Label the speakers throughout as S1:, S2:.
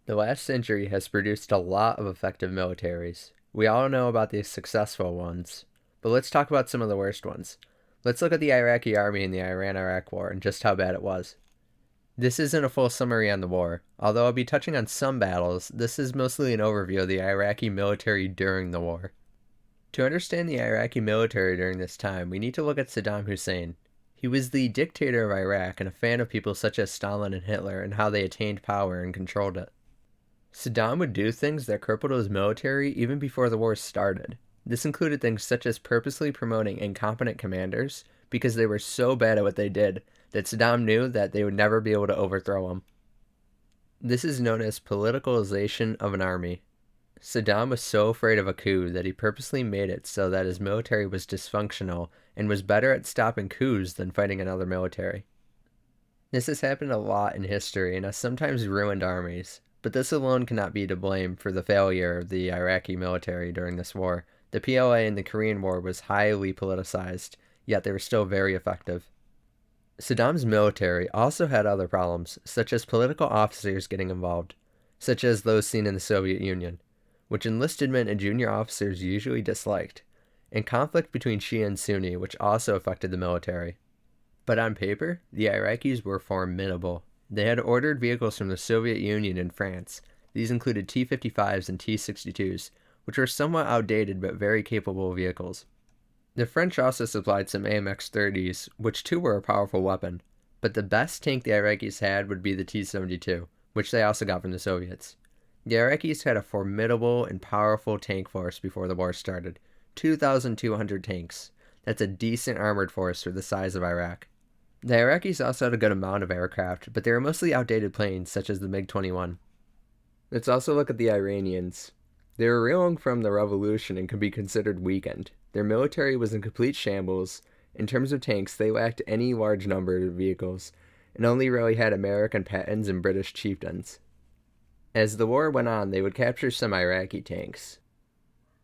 S1: The last century has produced a lot of effective militaries. We all know about the successful ones, but let's talk about some of the worst ones. Let's look at the Iraqi army in the Iran-Iraq War and just how bad it was. This isn't a full summary on the war. Although I'll be touching on some battles, this is mostly an overview of the Iraqi military during the war. To understand the Iraqi military during this time, we need to look at Saddam Hussein. He was the dictator of Iraq and a fan of people such as Stalin and Hitler and how they attained power and controlled it. Saddam would do things that crippled his military even before the war started. This included things such as purposely promoting incompetent commanders because they were so bad at what they did that Saddam knew that they would never be able to overthrow him. This is known as politicalization of an army. Saddam was so afraid of a coup that he purposely made it so that his military was dysfunctional and was better at stopping coups than fighting another military. This has happened a lot in history and has sometimes ruined armies. But this alone cannot be to blame for the failure of the Iraqi military during this war. The PLA in the Korean War was highly politicized, yet they were still very effective. Saddam's military also had other problems, such as political officers getting involved, such as those seen in the Soviet Union, which enlisted men and junior officers usually disliked, and conflict between Shia and Sunni, which also affected the military. But on paper, the Iraqis were formidable. They had ordered vehicles from the Soviet Union and France. These included T-55s and T-62s, which were somewhat outdated but very capable vehicles. The French also supplied some AMX-30s, which too were a powerful weapon, but the best tank the Iraqis had would be the T-72, which they also got from the Soviets. The Iraqis had a formidable and powerful tank force before the war started, 2,200 tanks. That's a decent armored force for the size of Iraq. The Iraqis also had a good amount of aircraft, but they were mostly outdated planes such as the MiG-21. Let's also look at the Iranians. They were reeling from the revolution and could be considered weakened. Their military was in complete shambles. In terms of tanks, they lacked any large number of vehicles, and only really had American Pattons and British Chieftains. As the war went on, they would capture some Iraqi tanks.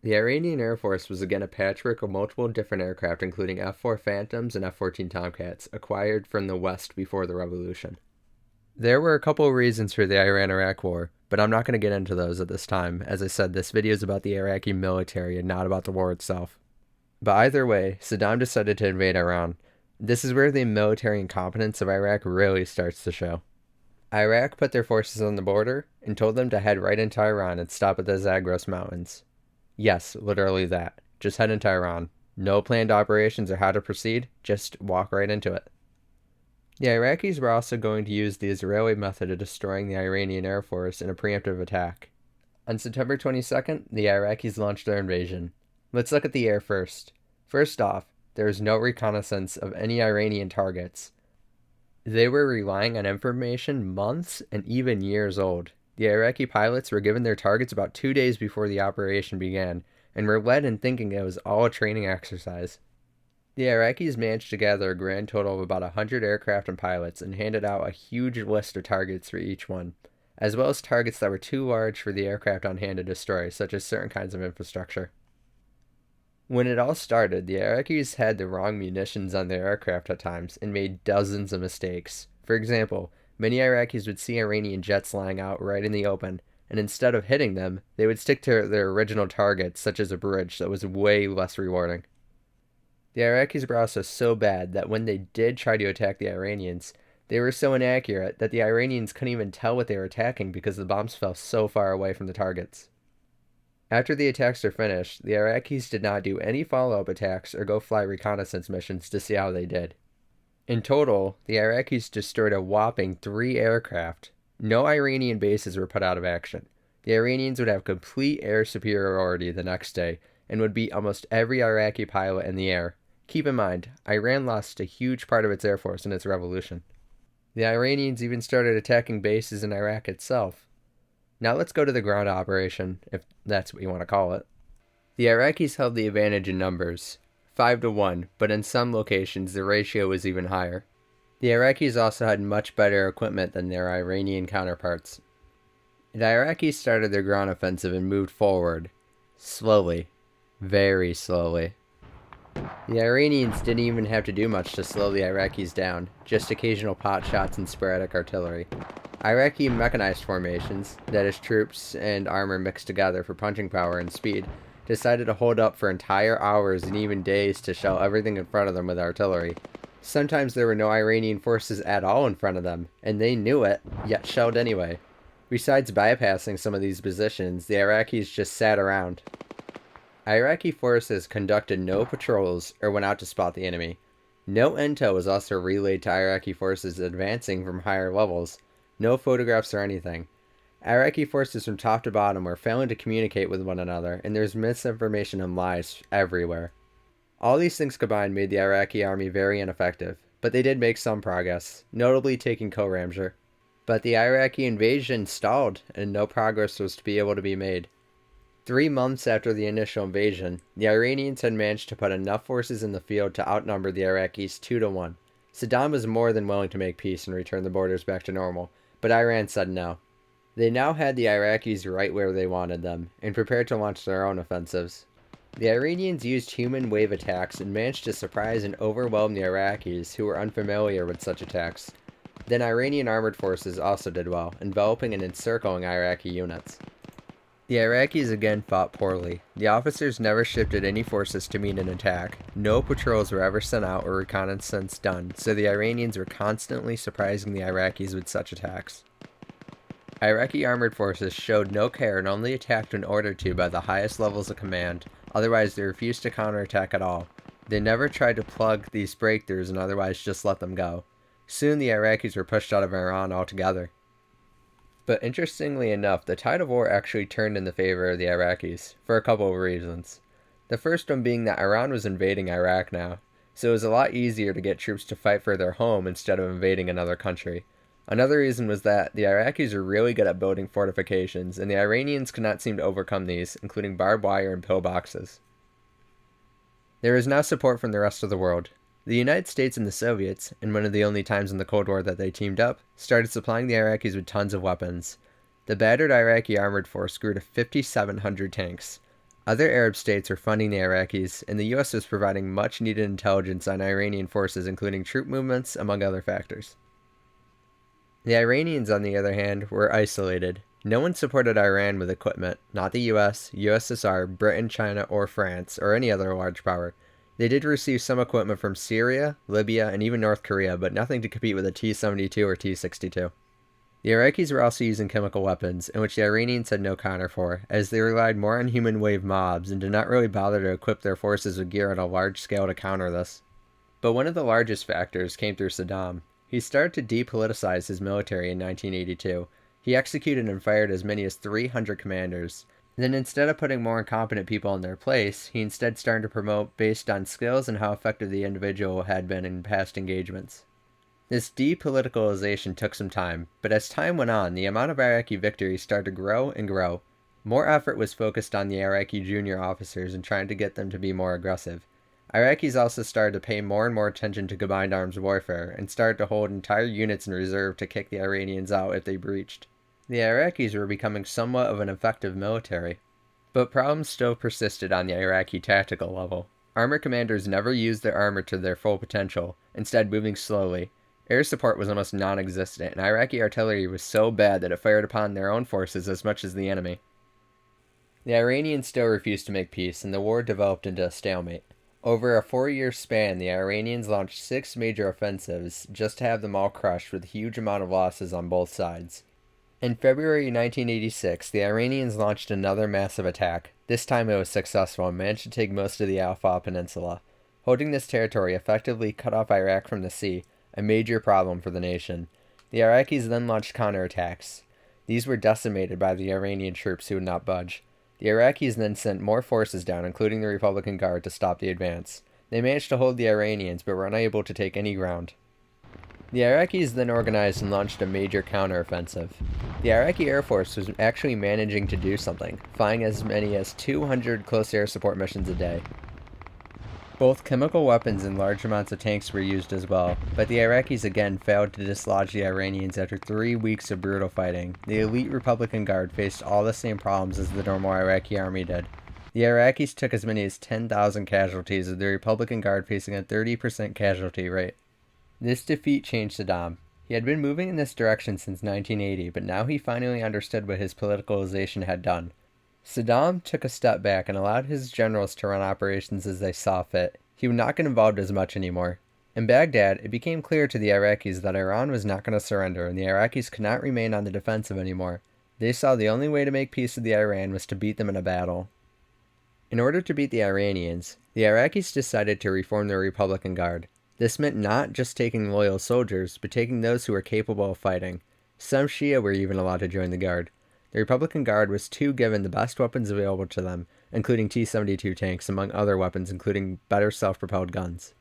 S1: The Iranian Air Force was again a patchwork of multiple different aircraft, including F-4 Phantoms and F-14 Tomcats, acquired from the West before the revolution. There were a couple of reasons for the Iran-Iraq War, but I'm not going to get into those at this time. As I said, this video is about the Iraqi military and not about the war itself. But either way, Saddam decided to invade Iran. This is where the military incompetence of Iraq really starts to show. Iraq put their forces on the border and told them to head right into Iran and stop at the Zagros Mountains. Yes, literally that. Just head into Iran. No planned operations or how to proceed, just walk right into it. The Iraqis were also going to use the Israeli method of destroying the Iranian Air Force in a preemptive attack. On September 22nd, the Iraqis launched their invasion. Let's look at the air first. First off, there was no reconnaissance of any Iranian targets. They were relying on information months and even years old. The Iraqi pilots were given their targets about 2 days before the operation began, and were led in thinking it was all a training exercise. The Iraqis managed to gather a grand total of about 100 aircraft and pilots, and handed out a huge list of targets for each one, as well as targets that were too large for the aircraft on hand to destroy, such as certain kinds of infrastructure. When it all started, the Iraqis had the wrong munitions on their aircraft at times, and made dozens of mistakes. For example, many Iraqis would see Iranian jets lying out right in the open, and instead of hitting them, they would stick to their original targets, such as a bridge that was way less rewarding. The Iraqis were also so bad that when they did try to attack the Iranians, they were so inaccurate that the Iranians couldn't even tell what they were attacking because the bombs fell so far away from the targets. After the attacks were finished, the Iraqis did not do any follow-up attacks or go fly reconnaissance missions to see how they did. In total, the Iraqis destroyed a whopping 3 aircraft. No Iranian bases were put out of action. The Iranians would have complete air superiority the next day, and would beat almost every Iraqi pilot in the air. Keep in mind, Iran lost a huge part of its air force in its revolution. The Iranians even started attacking bases in Iraq itself. Now let's go to the ground operation, if that's what you want to call it. The Iraqis held the advantage in numbers, 5-1, but in some locations the ratio was even higher. The Iraqis also had much better equipment than their Iranian counterparts. The Iraqis started their ground offensive and moved forward, slowly, very slowly. The Iranians didn't even have to do much to slow the Iraqis down, just occasional pot shots and sporadic artillery. Iraqi mechanized formations, that is troops and armor mixed together for punching power and speed, decided to hold up for entire hours and even days to shell everything in front of them with artillery. Sometimes there were no Iranian forces at all in front of them, and they knew it, yet shelled anyway. Besides bypassing some of these positions, the Iraqis just sat around. Iraqi forces conducted no patrols or went out to spot the enemy. No intel was also relayed to Iraqi forces advancing from higher levels. No photographs or anything. Iraqi forces from top to bottom were failing to communicate with one another, and there's misinformation and lies everywhere. All these things combined made the Iraqi army very ineffective, but they did make some progress, notably taking Khorramshahr. But the Iraqi invasion stalled, and no progress was to be able to be made. 3 months after the initial invasion, the Iranians had managed to put enough forces in the field to outnumber the Iraqis 2-1. Saddam was more than willing to make peace and return the borders back to normal, but Iran said no. They now had the Iraqis right where they wanted them, and prepared to launch their own offensives. The Iranians used human wave attacks and managed to surprise and overwhelm the Iraqis, who were unfamiliar with such attacks. Then Iranian armored forces also did well, enveloping and encircling Iraqi units. The Iraqis again fought poorly. The officers never shifted any forces to meet an attack. No patrols were ever sent out or reconnaissance done, so the Iranians were constantly surprising the Iraqis with such attacks. Iraqi armored forces showed no care and only attacked when ordered to by the highest levels of command, otherwise they refused to counterattack at all. They never tried to plug these breakthroughs and otherwise just let them go. Soon the Iraqis were pushed out of Iran altogether. But interestingly enough, the tide of war actually turned in the favor of the Iraqis, for a couple of reasons. The first one being that Iran was invading Iraq now, so it was a lot easier to get troops to fight for their home instead of invading another country. Another reason was that the Iraqis are really good at building fortifications, and the Iranians could not seem to overcome these, including barbed wire and pillboxes. There is now support from the rest of the world. The United States and the Soviets, in one of the only times in the Cold War that they teamed up, started supplying the Iraqis with tons of weapons. The battered Iraqi armored force grew to 5,700 tanks. Other Arab states were funding the Iraqis, and the US was providing much needed intelligence on Iranian forces, including troop movements, among other factors. The Iranians, on the other hand, were isolated. No one supported Iran with equipment, not the US, USSR, Britain, China, or France, or any other large power. They did receive some equipment from Syria, Libya, and even North Korea, but nothing to compete with a T-72 or T-62. The Iraqis were also using chemical weapons, in which the Iranians had no counter for, as they relied more on human wave mobs and did not really bother to equip their forces with gear on a large scale to counter this. But one of the largest factors came through Saddam. He started to depoliticize his military in 1982. He executed and fired as many as 300 commanders. Then instead of putting more incompetent people in their place, he instead started to promote based on skills and how effective the individual had been in past engagements. This depoliticalization took some time, but as time went on, the amount of Iraqi victories started to grow and grow. More effort was focused on the Iraqi junior officers and trying to get them to be more aggressive. Iraqis also started to pay more and more attention to combined arms warfare and started to hold entire units in reserve to kick the Iranians out if they breached. The Iraqis were becoming somewhat of an effective military, but problems still persisted on the Iraqi tactical level. Armor commanders never used their armor to their full potential, instead moving slowly. Air support was almost non-existent, and Iraqi artillery was so bad that it fired upon their own forces as much as the enemy. The Iranians still refused to make peace, and the war developed into a stalemate. Over a 4-year span, the Iranians launched 6 major offensives just to have them all crushed with a huge amount of losses on both sides. In February 1986, the Iranians launched another massive attack. This time it was successful and managed to take most of the Al-Fa Peninsula. Holding this territory effectively cut off Iraq from the sea, a major problem for the nation. The Iraqis then launched counterattacks. These were decimated by the Iranian troops who would not budge. The Iraqis then sent more forces down, including the Republican Guard, to stop the advance. They managed to hold the Iranians, but were unable to take any ground. The Iraqis then organized and launched a major counteroffensive. The Iraqi Air Force was actually managing to do something, flying as many as 200 close air support missions a day. Both chemical weapons and large amounts of tanks were used as well, but the Iraqis again failed to dislodge the Iranians after 3 weeks of brutal fighting. The elite Republican Guard faced all the same problems as the normal Iraqi army did. The Iraqis took as many as 10,000 casualties, with the Republican Guard facing a 30% casualty rate. This defeat changed Saddam. He had been moving in this direction since 1980, but now he finally understood what his politicalization had done. Saddam took a step back and allowed his generals to run operations as they saw fit. He would not get involved as much anymore. In Baghdad, it became clear to the Iraqis that Iran was not going to surrender, and the Iraqis could not remain on the defensive anymore. They saw the only way to make peace with the Iran was to beat them in a battle. In order to beat the Iranians, the Iraqis decided to reform the Republican Guard. This meant not just taking loyal soldiers, but taking those who were capable of fighting. Some Shia were even allowed to join the Guard. The Republican Guard was too given the best weapons available to them, including T-72 tanks, among other weapons including better self-propelled guns.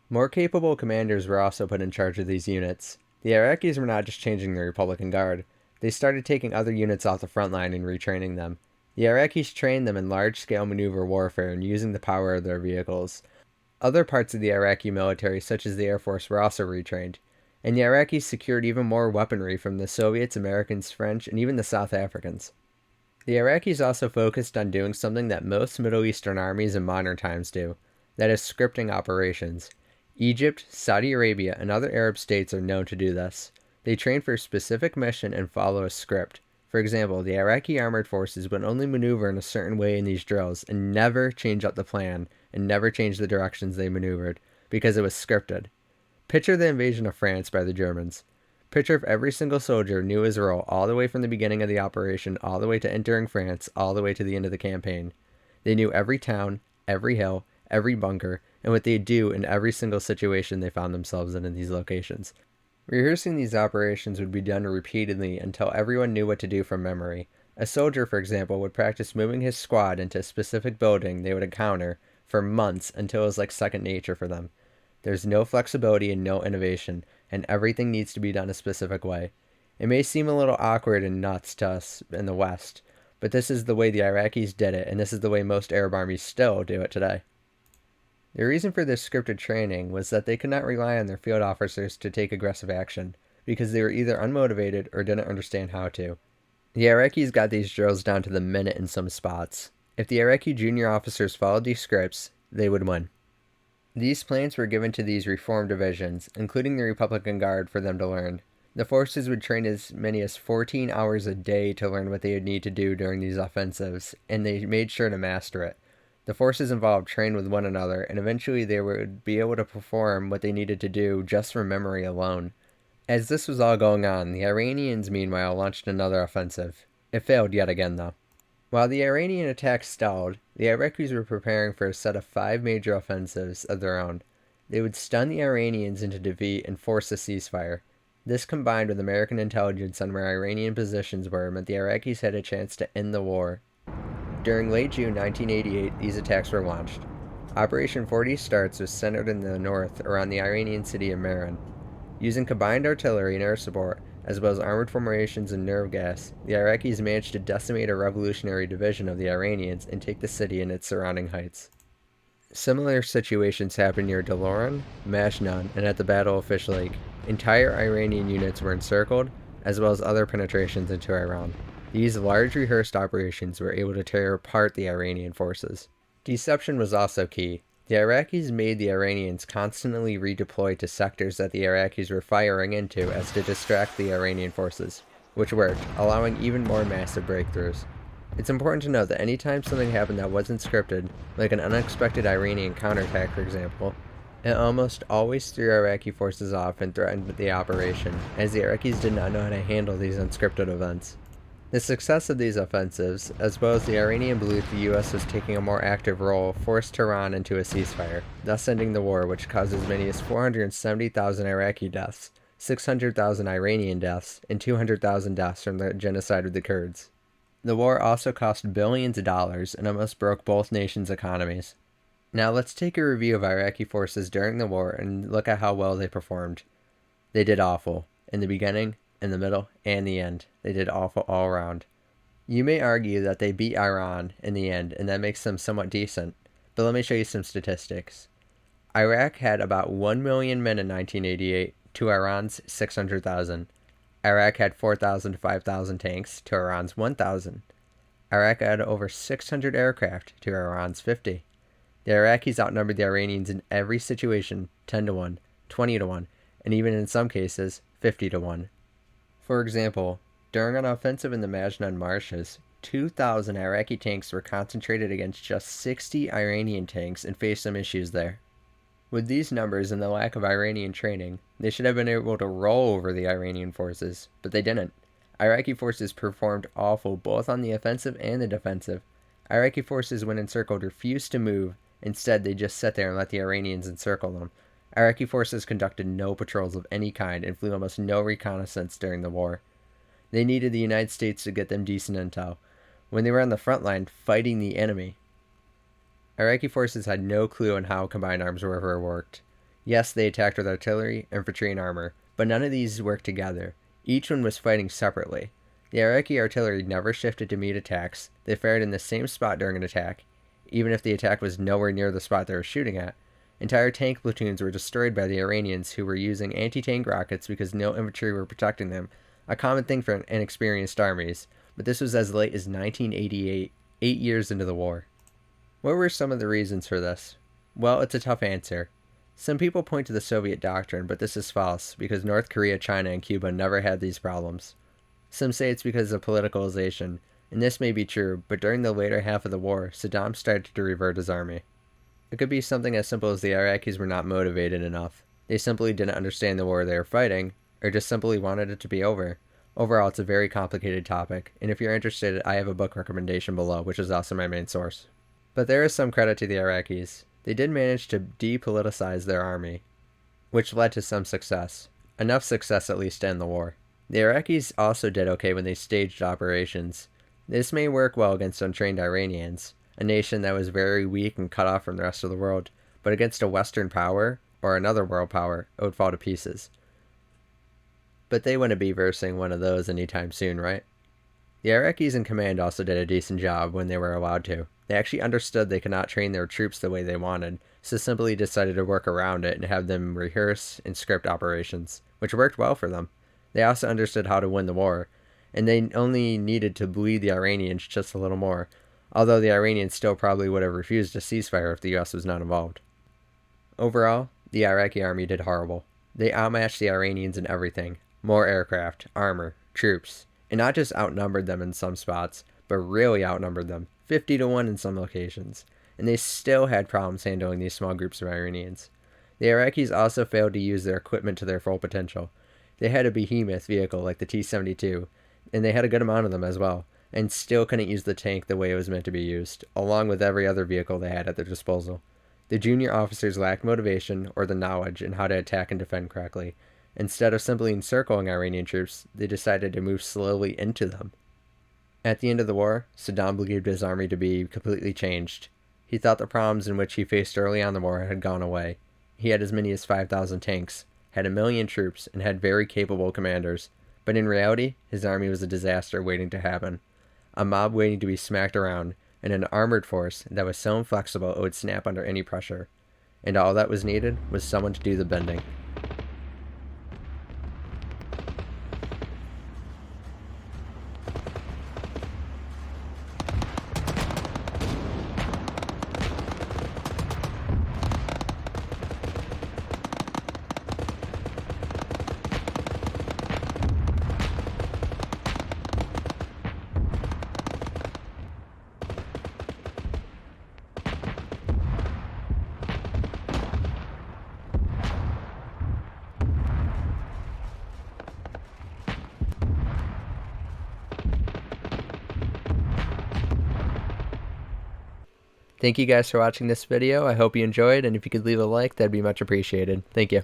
S1: More capable commanders were also put in charge of these units. The Iraqis were not just changing the Republican Guard. They started taking other units off the front line and retraining them. The Iraqis trained them in large-scale maneuver warfare and using the power of their vehicles. Other parts of the Iraqi military, such as the Air Force, were also retrained, and the Iraqis secured even more weaponry from the Soviets, Americans, French, and even the South Africans. The Iraqis also focused on doing something that most Middle Eastern armies in modern times do, that is scripting operations. Egypt, Saudi Arabia, and other Arab states are known to do this. They train for a specific mission and follow a script. For example, the Iraqi armored forces would only maneuver in a certain way in these drills and never change up the plan and never change the directions they maneuvered because it was scripted. Picture the invasion of France by the Germans. Picture if every single soldier knew his role all the way from the beginning of the operation, all the way to entering France, all the way to the end of the campaign. They knew every town, every hill, every bunker, and what they'd do in every single situation they found themselves in these locations. Rehearsing these operations would be done repeatedly until everyone knew what to do from memory. A soldier, for example, would practice moving his squad into a specific building they would encounter for months until it was like second nature for them. There's no flexibility and no innovation, and everything needs to be done a specific way. It may seem a little awkward and nuts to us in the West, but this is the way the Iraqis did it, and this is the way most Arab armies still do it today. The reason for this scripted training was that they could not rely on their field officers to take aggressive action, because they were either unmotivated or didn't understand how to. The Iraqis got these drills down to the minute in some spots. If the Iraqi junior officers followed these scripts, they would win. These plans were given to these reform divisions, including the Republican Guard, for them to learn. The forces would train as many as 14 hours a day to learn what they would need to do during these offensives, and they made sure to master it. The forces involved trained with one another, and eventually they would be able to perform what they needed to do just from memory alone. As this was all going on, the Iranians meanwhile launched another offensive. It failed yet again, though. While the Iranian attack stalled, the Iraqis were preparing for a set of 5 major offensives of their own. They would stun the Iranians into defeat and force a ceasefire. This, combined with American intelligence on where Iranian positions were, meant the Iraqis had a chance to end the war. During late June 1988, these attacks were launched. Operation 40 Starts was centered in the north around the Iranian city of Mehran. Using combined artillery and air support, as well as armored formations and nerve gas, the Iraqis managed to decimate a revolutionary division of the Iranians and take the city and its surrounding heights. Similar situations happened near Doloran, Mashnan, and at the Battle of Fish Lake. Entire Iranian units were encircled, as well as other penetrations into Iran. These large rehearsed operations were able to tear apart the Iranian forces. Deception was also key. The Iraqis made the Iranians constantly redeploy to sectors that the Iraqis were firing into as to distract the Iranian forces, which worked, allowing even more massive breakthroughs. It's important to note that anytime something happened that wasn't scripted, like an unexpected Iranian counterattack for example, it almost always threw Iraqi forces off and threatened the operation, as the Iraqis did not know how to handle these unscripted events. The success of these offensives, as well as the Iranian belief the U.S. was taking a more active role, forced Tehran into a ceasefire, thus ending the war, which caused as many as 470,000 Iraqi deaths, 600,000 Iranian deaths, and 200,000 deaths from the genocide of the Kurds. The war also cost billions of dollars and almost broke both nations' economies. Now let's take a review of Iraqi forces during the war and look at how well they performed. They did awful. In the beginning, in the middle, and the end. They did awful all around. You may argue that they beat Iran in the end, and that makes them somewhat decent, but let me show you some statistics. Iraq had about 1 million men in 1988 to Iran's 600,000. Iraq had 4,000 to 5,000 tanks to Iran's 1,000. Iraq had over 600 aircraft to Iran's 50. The Iraqis outnumbered the Iranians in every situation 10 to 1, 20 to 1, and even in some cases 50 to 1. For example, during an offensive in the Majdan marshes, 2,000 Iraqi tanks were concentrated against just 60 Iranian tanks and faced some issues there. With these numbers and the lack of Iranian training, they should have been able to roll over the Iranian forces, but they didn't. Iraqi forces performed awful both on the offensive and the defensive. Iraqi forces, when encircled, refused to move. Instead, they just sat there and let the Iranians encircle them. Iraqi forces conducted no patrols of any kind and flew almost no reconnaissance during the war. They needed the United States to get them decent intel when they were on the front line fighting the enemy. Iraqi forces had no clue on how combined arms warfare worked. Yes, they attacked with artillery, infantry, and armor, but none of these worked together. Each one was fighting separately. The Iraqi artillery never shifted to meet attacks. They fired in the same spot during an attack, even if the attack was nowhere near the spot they were shooting at. Entire tank platoons were destroyed by the Iranians, who were using anti-tank rockets because no infantry were protecting them, a common thing for inexperienced armies, but this was as late as 1988, 8 years into the war. What were some of the reasons for this? Well, it's a tough answer. Some people point to the Soviet doctrine, but this is false, because North Korea, China, and Cuba never had these problems. Some say it's because of politicalization, and this may be true, but during the later half of the war, Saddam started to revert his army. It could be something as simple as the Iraqis were not motivated enough. They simply didn't understand the war they were fighting, or just simply wanted it to be over. Overall, it's a very complicated topic, and if you're interested, I have a book recommendation below, which is also my main source. But there is some credit to the Iraqis. They did manage to depoliticize their army, which led to some success. Enough success at least to end the war. The Iraqis also did okay when they staged operations. This may work well against untrained Iranians, a nation that was very weak and cut off from the rest of the world, but against a Western power, or another world power, it would fall to pieces. But they wouldn't be versing one of those anytime soon, right? The Iraqis in command also did a decent job when they were allowed to. They actually understood they could not train their troops the way they wanted, so simply decided to work around it and have them rehearse and script operations, which worked well for them. They also understood how to win the war, and they only needed to bleed the Iranians just a little more, although the Iranians still probably would have refused a ceasefire if the US was not involved. Overall, the Iraqi army did horrible. They outmatched the Iranians in everything: more aircraft, armor, troops, and not just outnumbered them in some spots, but really outnumbered them, 50 to 1 in some locations, and they still had problems handling these small groups of Iranians. The Iraqis also failed to use their equipment to their full potential. They had a behemoth vehicle like the T-72, and they had a good amount of them as well, and still couldn't use the tank the way it was meant to be used, along with every other vehicle they had at their disposal. The junior officers lacked motivation or the knowledge in how to attack and defend correctly. Instead of simply encircling Iranian troops, they decided to move slowly into them. At the end of the war, Saddam believed his army to be completely changed. He thought the problems in which he faced early on in the war had gone away. He had as many as 5,000 tanks, had 1 million troops, and had very capable commanders. But in reality, his army was a disaster waiting to happen. A mob waiting to be smacked around, and an armored force that was so inflexible it would snap under any pressure. And all that was needed was someone to do the bending. Thank you guys for watching this video. I hope you enjoyed, and if you could leave a like, that'd be much appreciated. Thank you.